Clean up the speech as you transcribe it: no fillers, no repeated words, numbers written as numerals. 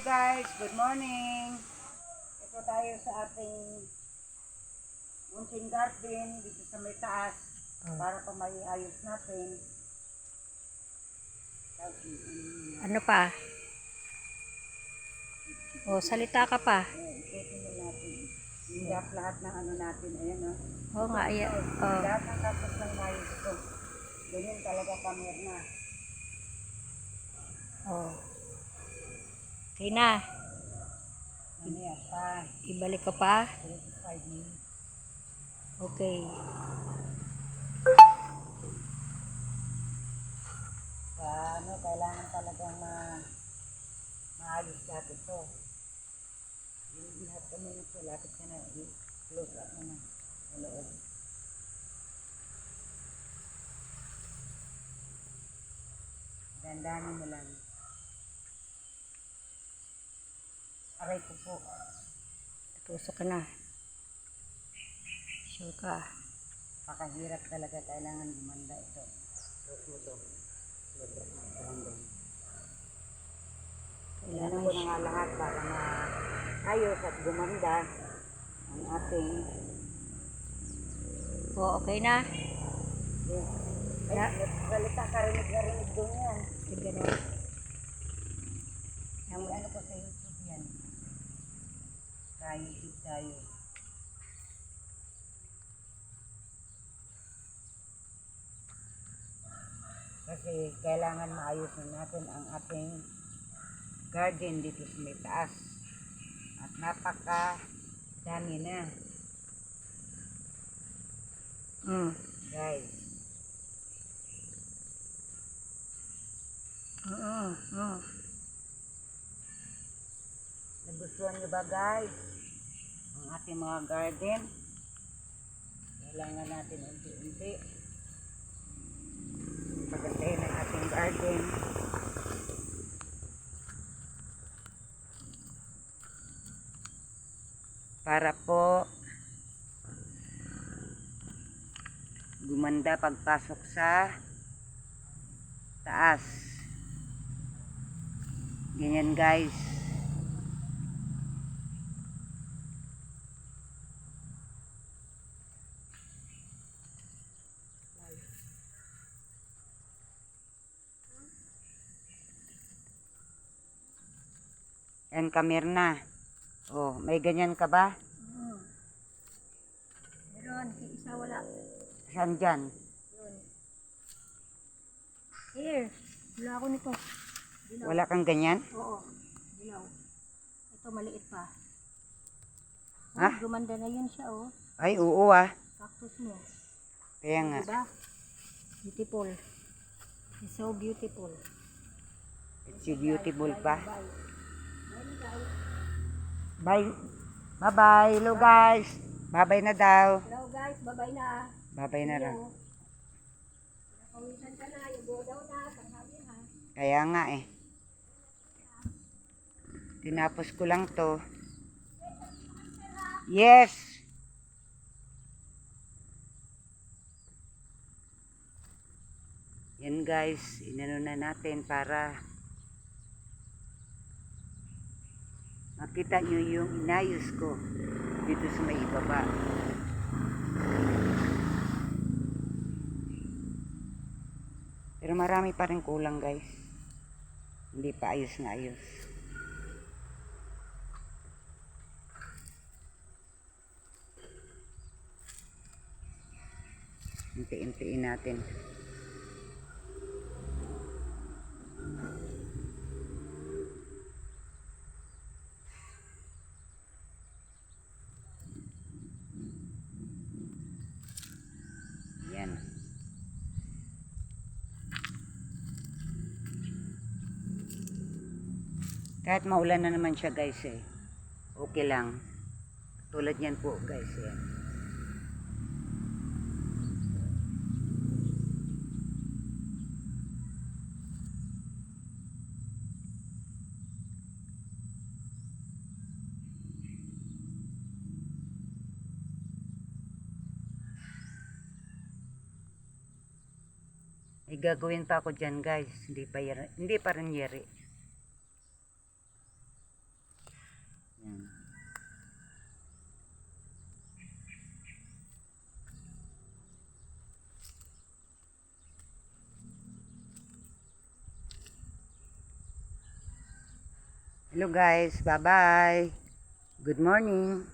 Guys, good morning. Ito tayo sa ating munting garden dito sa may taas para pa may ayos natin. Ano pa? O, salita ka pa. Ikutin na natin. Hingap lahat ng ano natin. Ayan o. Oo nga, ayan. Oh. Lahat ng tapos ng ayos ko. Ganyan talaga kami na. Oh. Okay na. Ano yan pa? Ibalik ka pa. 5 minutes. Okay. Kailangan talagang maayos natin ito. Yung lahat kami nito, lapit ka na, close up na sa loob. Dandanin mo lang. Aray ko po. Tusok ka na. Sure ka. Pakahirap talaga, kailangan gumanda ito. Luto. Kailangan ko na nga lahat para maayos at gumanda ang ating Okay na. salita karinig doon yan. Ganun. Ang ano ko sa YouTube yan. Sa YouTube tayo. Kasi kailangan maayos na natin ang ating garden dito sa may taas. At napaka dami na. Guys. Nagustuhan nyo ba guys? Ang ating mga garden. Kailangan natin unti-unti pagandahin ang ating garden. Para po gumanda pagpasok sa taas. Ganyan guys. Yan Kamirna. Oh, may ganyan ka ba? Meron, isa wala. Saan dyan? Yun. Here, wala ako nito. Dilaw. Wala kang ganyan? Oo, dilaw. Ito maliit pa. Ha? Gumanda na yun siya, oh. Ay, oo ah. Cactus mo. Kaya nga. Diba? Beautiful. It's so beautiful. It's so beautiful pa. Bye. Bye. Bye-bye. Hello guys. Bye-bye na daw. Hello guys, bye-bye na. Bye-bye na lang. Nakawisan ka na, yung go daw na, tanghali ha. Kaya nga eh. Tinapos ko lang to. Yes. Yan guys, inano na natin para makita nyo yung inayos ko dito sa may ibaba. Pero marami pa rin kulang guys. Hindi pa ayos na ayos. Unti-untiin natin. Yan. Kahit maulan na naman siya guys eh. Okay lang. Tulad yan po guys. Yan. May gagawin pa ako dyan guys. Hindi pa rin yeri. Hello guys, bye-bye. Good morning.